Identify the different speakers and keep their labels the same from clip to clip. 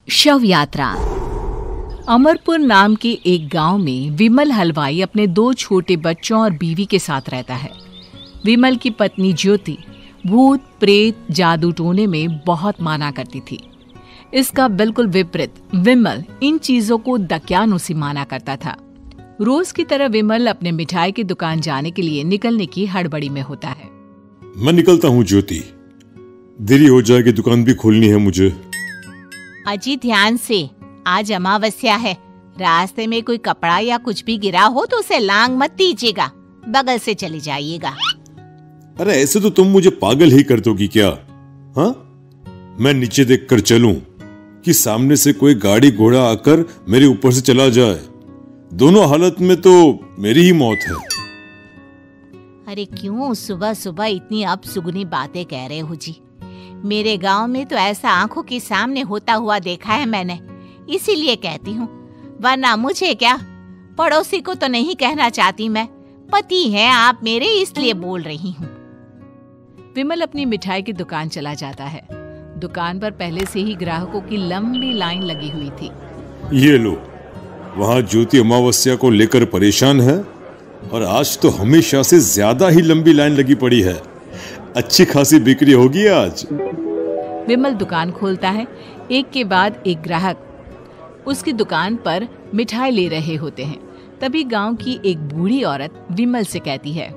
Speaker 1: शव यात्रा। अमरपुर नाम के एक गांव में विमल हलवाई अपने 2 छोटे बच्चों और बीवी के साथ रहता है। विमल की पत्नी ज्योति भूत प्रेत जादू टोने में बहुत माना करती थी। इसका बिल्कुल विपरीत विमल इन चीजों को दक्यानुसी माना करता था। रोज की तरह विमल अपने मिठाई की दुकान जाने के लिए निकलने की हड़बड़ी में होता है।
Speaker 2: मैं निकलता हूँ ज्योति, देरी हो जाएगी, दुकान भी खोलनी है मुझे।
Speaker 3: अजी ध्यान से, आज अमावस्या है। रास्ते में कोई कपड़ा या कुछ भी गिरा हो तो उसे लांग मत दीजिएगा, बगल से चले जाइएगा।
Speaker 2: अरे ऐसे तो तुम मुझे पागल ही कर दोगी क्या? हाँ, मैं नीचे देख कर चलूं कि सामने से कोई गाड़ी घोड़ा आकर मेरे ऊपर से चला जाए? दोनों हालत में तो मेरी ही मौत है।
Speaker 3: अरे क्यों सुबह सुबह इतनी अपसुगनी बातें कह रहे हो जी? मेरे गांव में तो ऐसा आंखों के सामने होता हुआ देखा है मैंने, इसीलिए कहती हूँ, वरना मुझे क्या, पड़ोसी को तो नहीं कहना चाहती मैं। पति हैं आप मेरे, इसलिए बोल रही हूँ।
Speaker 1: विमल अपनी मिठाई की दुकान चला जाता है। दुकान पर पहले से ही ग्राहकों की लंबी लाइन लगी हुई थी।
Speaker 2: ये लो, वहाँ ज्योति अमावस्या को लेकर परेशान है और आज तो हमेशा से ज्यादा ही लंबी लाइन लगी पड़ी है। अच्छी खासी बिक्री होगी आज।
Speaker 1: विमल दुकान खोलता है। एक के बाद एक ग्राहक उसकी दुकान पर मिठाई ले रहे होते हैं। तभी गांव की एक बूढ़ी औरत विमल से कहती है,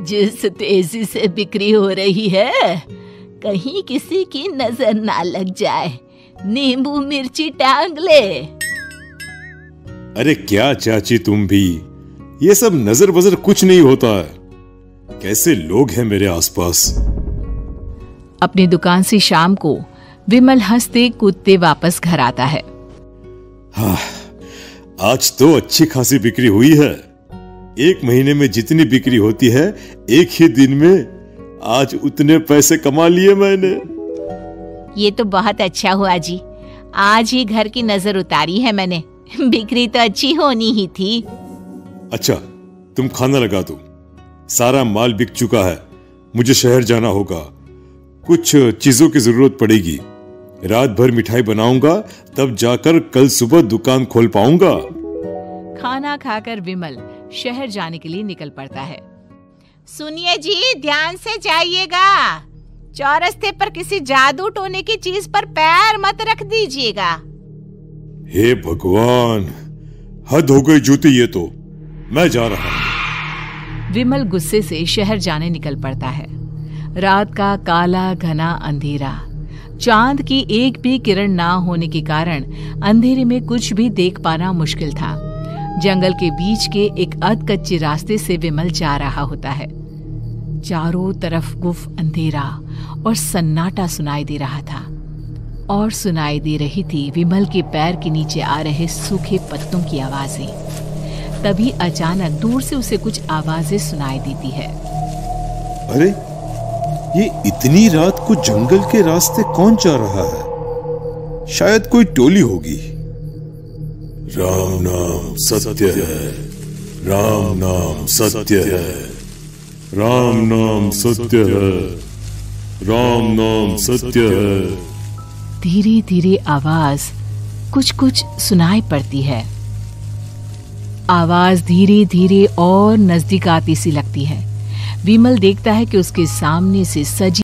Speaker 3: जिस तेजी से बिक्री हो रही है, कहीं किसी की नजर ना लग जाए, नींबू मिर्ची टांग ले।
Speaker 2: अरे क्या चाची तुम भी, ये सब नजर बजर कुछ नहीं होता है। कैसे लोग हैं मेरे आसपास।
Speaker 1: अपनी दुकान से शाम को विमल हंसते कूदते वापस घर आता है।
Speaker 2: हाँ, आज तो अच्छी खासी बिक्री हुई है। 1 महीने में जितनी बिक्री होती है, एक ही दिन में आज उतने पैसे कमा लिए मैंने।
Speaker 3: ये तो बहुत अच्छा हुआ जी, आज ही घर की नजर उतारी है मैंने। बिक्री तो अच्छी होनी ही थी।
Speaker 2: अच्छा, तुम खाना लगा दो, सारा माल बिक चुका है। मुझे शहर जाना होगा, कुछ चीजों की जरूरत पड़ेगी। रात भर मिठाई बनाऊंगा, तब जाकर कल सुबह दुकान खोल पाऊंगा।
Speaker 1: खाना खाकर विमल शहर जाने के लिए निकल पड़ता है।
Speaker 3: सुनिए जी, ध्यान से जाइएगा। चौरस्ते पर किसी जादू टोने की चीज पर पैर मत रख दीजिएगा।
Speaker 2: हे भगवान, हद हो गई ज्योति, ये तो मैं जा रहा हूं।
Speaker 1: विमल गुस्से से शहर जाने निकल पड़ता है। रात का काला घना अंधेरा, चांद की एक भी किरण ना होने के कारण अंधेरे में कुछ भी देख पाना मुश्किल था। जंगल के बीच के एक अधकच्चे रास्ते से विमल जा रहा होता है। चारों तरफ गुफ अंधेरा और सन्नाटा सुनाई दे रहा था, और सुनाई दे रही थी विमल के पैर के नीचे आ रहे सूखे पत्तों की आवाजें। तभी अचानक दूर से उसे कुछ आवाजें सुनाई देती है।
Speaker 2: अरे, ये इतनी रात को जंगल के रास्ते कौन जा रहा है? शायद कोई टोली होगी। राम नाम सत्य है, राम नाम सत्य है, राम नाम सत्य है, राम नाम सत्य है।
Speaker 1: धीरे धीरे आवाज कुछ कुछ सुनाई पड़ती है। आवाज धीरे धीरे और नजदीक आती सी लगती है। विमल देखता है कि उसके सामने से सजी